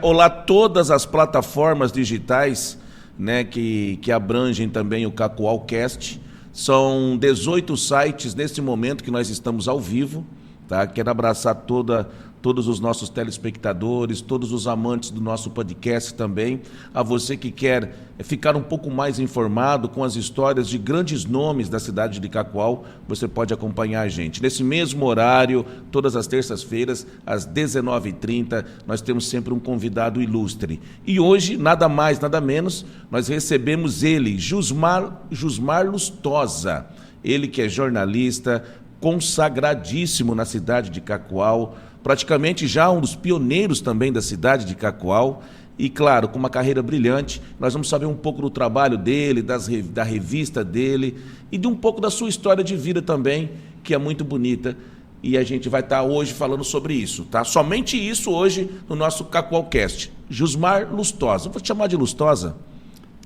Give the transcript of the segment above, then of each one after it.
Olá, todas as plataformas digitais, né, que abrangem também o Cacoalcast. São 18 sites nesse momento que nós estamos ao vivo. Tá? Quero abraçar todos os nossos telespectadores, todos os amantes do nosso podcast também. A você que quer ficar um pouco mais informado com as histórias de grandes nomes da cidade de Cacoal, você pode acompanhar a gente. Nesse mesmo horário, todas as terças-feiras, às 19h30, nós temos sempre um convidado ilustre. E hoje, nada mais, nada menos, nós recebemos ele, Jusmar Lustosa. Ele que é jornalista, consagradíssimo na cidade de Cacoal, praticamente já um dos pioneiros também da cidade de Cacoal e, claro, com uma carreira brilhante. Nós vamos saber um pouco do trabalho dele, da revista dele e de um pouco da sua história de vida também, que é muito bonita. E a gente vai estar hoje falando sobre isso, tá? Somente isso hoje no nosso Cacoalcast. Jusmar Lustosa. Vou te chamar de Lustosa,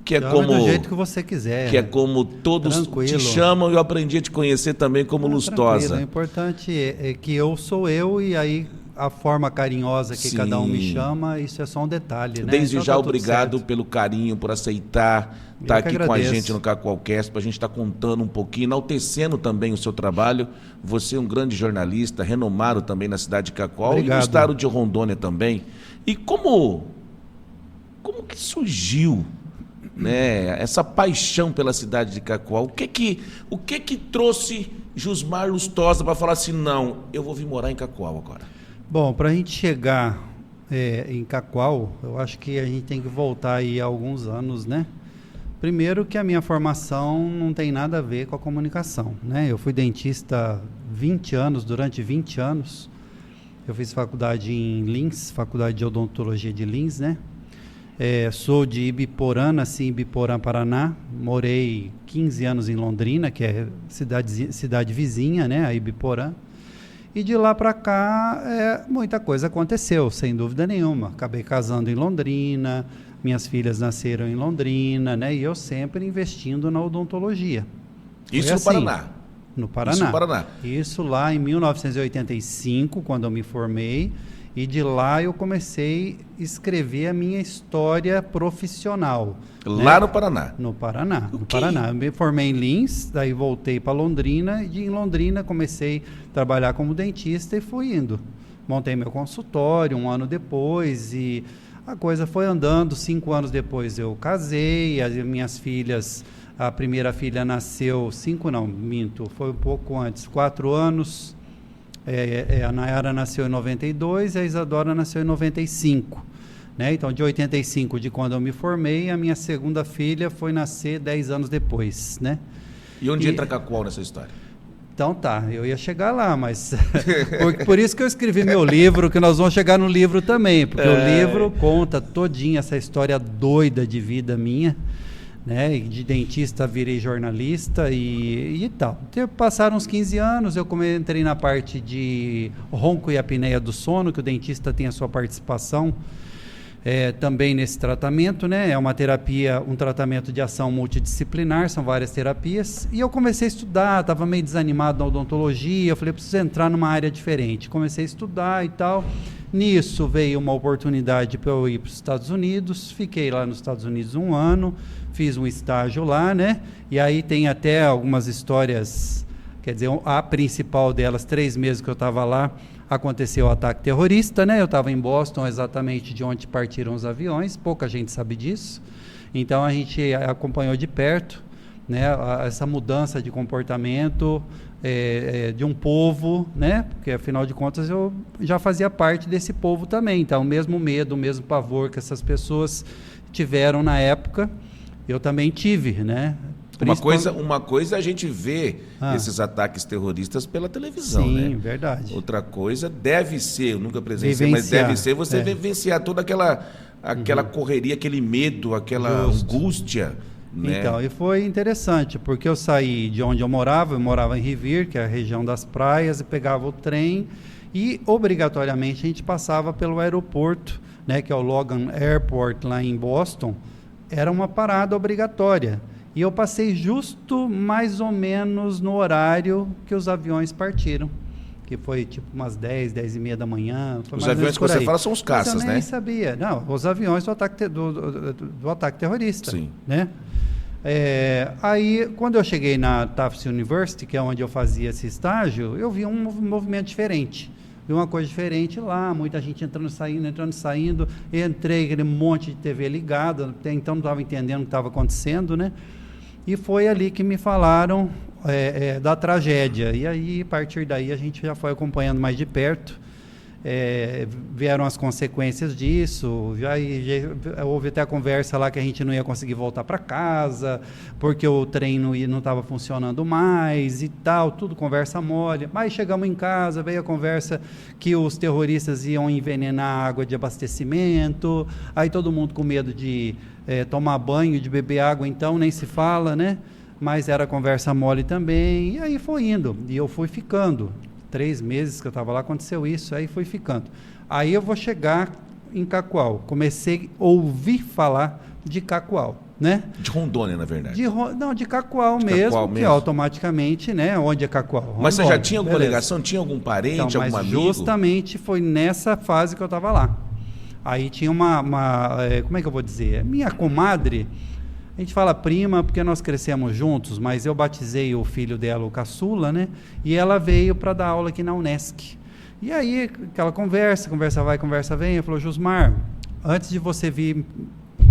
que é como do jeito que você quiser. Que é como todos tranquilo. Te chamam, e eu aprendi a te conhecer também como Lustosa. Tranquilo. O importante é que eu sou eu e aí a forma carinhosa que Sim. Cada um me chama, isso é só um detalhe, né? Desde então já, tá obrigado pelo carinho, por aceitar estar aqui com a gente no Cacoalcast, para a gente estar contando um pouquinho, enaltecendo também o seu trabalho. Você é um grande jornalista, renomado também na cidade de Cacoal e no estado de Rondônia também. E como que surgiu, né, essa paixão pela cidade de Cacoal? O que trouxe Jusmar Lustosa para falar assim, não, eu vou vir morar em Cacoal agora? Bom, para a gente chegar em Cacoal, eu acho que a gente tem que voltar aí a alguns anos, né? Primeiro que a minha formação não tem nada a ver com a comunicação, né? Eu fui dentista 20 anos, durante 20 anos. Eu fiz faculdade em Lins, faculdade de odontologia de Lins, né? Sou de Ibiporã, nasci em Ibiporã, Paraná. Morei 15 anos em Londrina, que é cidade vizinha, né, a Ibiporã. E de lá para cá, muita coisa aconteceu, sem dúvida nenhuma. Acabei casando em Londrina, minhas filhas nasceram em Londrina, né, e eu sempre investindo na odontologia. Isso no Paraná? No Paraná. Isso no Paraná. Isso lá em 1985, quando eu me formei. E de lá eu comecei a escrever a minha história profissional. Lá, né? no Paraná? No Paraná. Eu me formei em Lins, daí voltei para Londrina, e em Londrina comecei a trabalhar como dentista e fui indo. Montei meu consultório 1 ano depois e a coisa foi andando. 5 anos depois eu casei, as minhas filhas, a primeira filha nasceu, 5 não, minto, foi um pouco antes, 4 anos. A Nayara nasceu em 92 e a Isadora nasceu em 95, né? Então de 85, de quando eu me formei, a minha segunda filha foi nascer 10 anos depois, né? E onde entra Cacoal nessa história? Então tá, eu ia chegar lá, mas por isso que eu escrevi meu livro, que nós vamos chegar no livro também, porque o livro conta todinha essa história doida de vida minha, né? De dentista virei jornalista e tal. Passaram uns 15 anos, eu entrei na parte de ronco e apneia do sono, que o dentista tem a sua participação também nesse tratamento, né? É uma terapia, um tratamento de ação multidisciplinar, são várias terapias, e eu comecei a estudar, estava meio desanimado na odontologia, eu falei, preciso entrar numa área diferente. Comecei a estudar e tal. Nisso veio uma oportunidade para eu ir para os Estados Unidos, fiquei lá nos Estados Unidos 1 ano, fiz um estágio lá, né? E aí tem até algumas histórias, quer dizer, a principal delas, 3 meses que eu estava lá, aconteceu o ataque terrorista, né? Eu estava em Boston, exatamente de onde partiram os aviões, pouca gente sabe disso. Então a gente acompanhou de perto, né, essa mudança de comportamento de um povo, né? Porque afinal de contas eu já fazia parte desse povo também. Então o mesmo medo, o mesmo pavor que essas pessoas tiveram na época, eu também tive, né? Uma coisa é a gente vê esses ataques terroristas pela televisão, sim, né? Sim, verdade. Outra coisa deve ser, eu nunca presenciei, mas deve ser você vivenciar toda aquela correria, aquele medo, aquela angústia, né? Então, e foi interessante, porque eu saí de onde eu morava em Revere, que é a região das praias, e pegava o trem e, obrigatoriamente, a gente passava pelo aeroporto, né, que é o Logan Airport, lá em Boston. Era uma parada obrigatória. E eu passei justo mais ou menos no horário que os aviões partiram. que foi tipo umas 10h30 da manhã. Os aviões que você fala são os caças, né? Eu nem né? sabia. Não, os aviões do ataque terrorista. Sim. Né? Aí, quando eu cheguei na Tufts University, que é onde eu fazia esse estágio, eu vi um movimento diferente. Vi uma coisa diferente lá, muita gente entrando e saindo. Entrei, aquele monte de TV ligada, até então não estava entendendo o que estava acontecendo, né? E foi ali que me falaram da tragédia. E aí, a partir daí, a gente já foi acompanhando mais de perto. Vieram as consequências disso, já houve até a conversa lá que a gente não ia conseguir voltar para casa, porque o trem não estava funcionando mais e tal, tudo conversa mole. Mas chegamos em casa, veio a conversa que os terroristas iam envenenar a água de abastecimento, aí todo mundo com medo de tomar banho, de beber água, então nem se fala, né? Mas era conversa mole também, e aí foi indo, e eu fui ficando. 3 meses que eu estava lá, aconteceu isso, aí fui ficando. Aí eu vou chegar em Cacoal. Comecei a ouvir falar de Cacoal, né? De Rondônia, na verdade. De Cacoal mesmo, que automaticamente, né? Onde é Cacoal? Rondônia. Mas você já tinha alguma ligação? Tinha algum parente, então, algum amigo? Justamente foi nessa fase que eu estava lá. Aí tinha como é que eu vou dizer? Minha comadre, a gente fala prima porque nós crescemos juntos, mas eu batizei o filho dela, o caçula, né? E ela veio para dar aula aqui na Unesc. E aí, aquela conversa vai, conversa vem. Eu falou, Jusmar, antes de você vir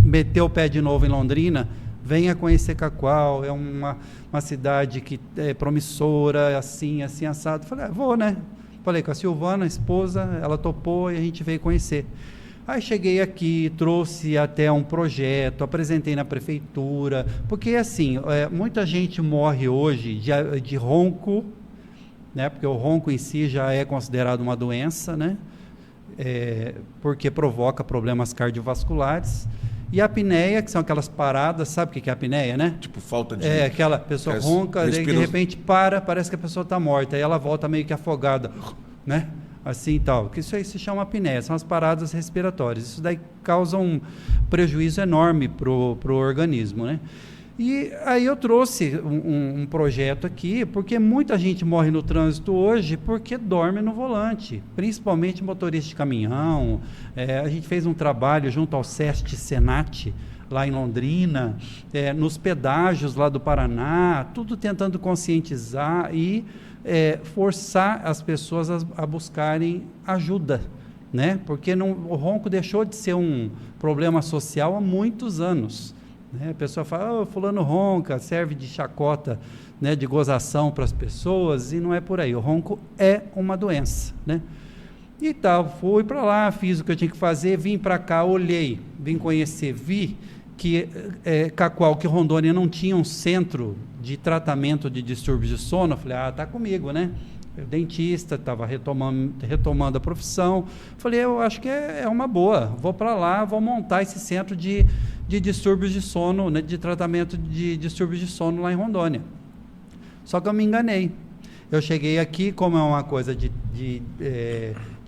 meter o pé de novo em Londrina, venha conhecer Cacoal, é uma cidade que é promissora, assim, assado. Falei, vou, né? Falei com a Silvana, a esposa, ela topou e a gente veio conhecer. Aí cheguei aqui, trouxe até um projeto, apresentei na prefeitura, porque assim, muita gente morre hoje de ronco, né? Porque o ronco em si já é considerado uma doença, né? Porque provoca problemas cardiovasculares. E a apneia, que são aquelas paradas, sabe o que é a apneia, né? Tipo falta de... aquela pessoa ronca, de repente parece que a pessoa está morta, aí ela volta meio que afogada, né? Assim e tal, que isso aí se chama apneia, são as paradas respiratórias. Isso daí causa um prejuízo enorme pro organismo, né? E aí eu trouxe um projeto aqui, porque muita gente morre no trânsito hoje porque dorme no volante, principalmente motorista de caminhão. A gente fez um trabalho junto ao SEST Senat, lá em Londrina, nos pedágios lá do Paraná, tudo tentando conscientizar e forçar as pessoas a buscarem ajuda, né? Porque o ronco deixou de ser um problema social há muitos anos, né? A pessoa fala, fulano ronca, serve de chacota, né, de gozação para as pessoas, e não é por aí. O ronco é uma doença, né? E tal, fui para lá, fiz o que eu tinha que fazer, vim para cá, olhei, vim conhecer, vi que Cacoal, que Rondônia não tinha um centro de tratamento de distúrbios de sono. Eu falei, tá comigo, né? Eu, dentista, estava retomando a profissão. Falei, eu acho que é uma boa, vou para lá, vou montar esse centro de distúrbios de sono, né, de tratamento de distúrbios de sono lá em Rondônia. Só que eu me enganei. Eu cheguei aqui, como é uma coisa de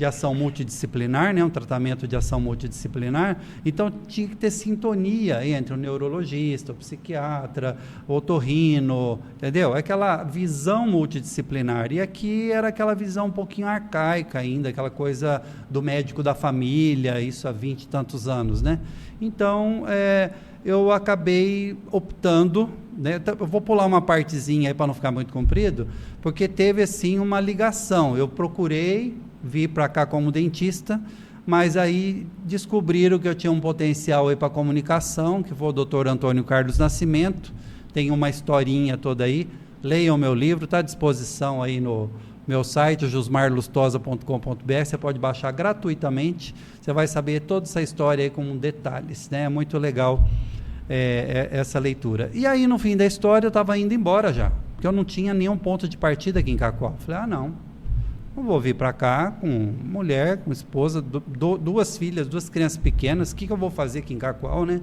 ação multidisciplinar, né, um tratamento de ação multidisciplinar, então tinha que ter sintonia entre o neurologista, o psiquiatra, o otorrino, entendeu? Aquela visão multidisciplinar. E aqui era aquela visão um pouquinho arcaica ainda, aquela coisa do médico da família, isso há 20 e tantos anos, né? Então, eu acabei optando, né? Eu vou pular uma partezinha aí para não ficar muito comprido, porque teve assim uma ligação. Eu procurei vir para cá como dentista, mas aí descobriram que eu tinha um potencial aí para comunicação, que foi o Dr. Antônio Carlos Nascimento. Tem uma historinha toda aí. Leiam o meu livro, está à disposição aí no meu site, jusmarlustosa.com.br. Você pode baixar gratuitamente. Você vai saber toda essa história aí com detalhes, né? É muito legal essa leitura. E aí, no fim da história, eu estava indo embora já, porque eu não tinha nenhum ponto de partida aqui em Cacoal. Falei, não vou vir para cá com mulher, com esposa, 2 filhas, 2 crianças pequenas, o que eu vou fazer aqui em Cacoal, né?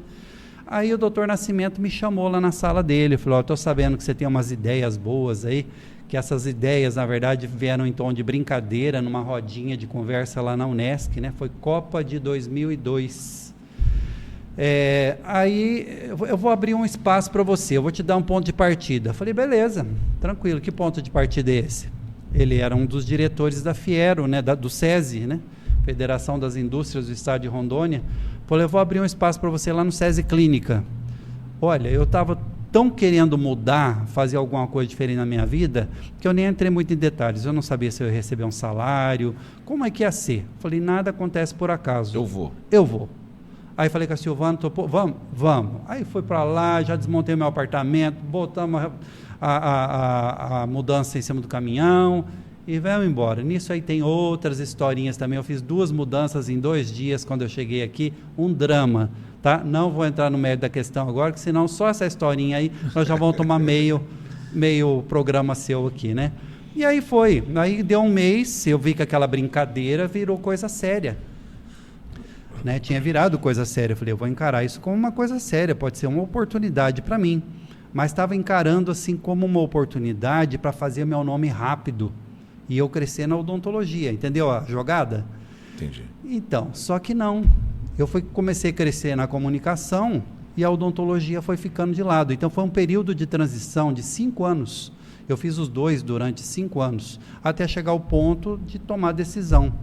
Aí o doutor Nascimento me chamou lá na sala dele, falou, estou sabendo que você tem umas ideias boas aí, que essas ideias, na verdade, vieram em tom de brincadeira, numa rodinha de conversa lá na Unesc, né? Foi Copa de 2002. Aí eu vou abrir um espaço para você, eu vou te dar um ponto de partida. Eu falei, beleza, tranquilo, que ponto de partida é esse? Ele era um dos diretores da Fiero, né, do SESI, né, Federação das Indústrias do Estado de Rondônia. Falou, eu vou abrir um espaço para você lá no SESI Clínica. Olha, eu estava tão querendo mudar, fazer alguma coisa diferente na minha vida, que eu nem entrei muito em detalhes. Eu não sabia se eu ia receber um salário, como é que ia ser. Falei, nada acontece por acaso. Eu vou. Aí falei com a Silvana, vamos. Aí fui para lá, já desmontei o meu apartamento, botamos a mudança em cima do caminhão e vamos embora. Nisso aí tem outras historinhas também. Eu fiz 2 mudanças em 2 dias quando eu cheguei aqui, um drama. Tá? Não vou entrar no mérito da questão agora, que senão só essa historinha aí, nós já vamos tomar meio programa seu aqui, né? E aí foi, aí deu um mês, eu vi que aquela brincadeira virou coisa séria, né? Tinha virado coisa séria, eu falei, eu vou encarar isso como uma coisa séria, pode ser uma oportunidade para mim, mas estava encarando assim como uma oportunidade para fazer meu nome rápido, e eu crescer na odontologia, entendeu a jogada? Entendi. Então, só que não. Eu comecei a crescer na comunicação e a odontologia foi ficando de lado. Então, foi um período de transição de 5 anos. Eu fiz os 2 durante 5 anos, até chegar ao ponto de tomar decisão.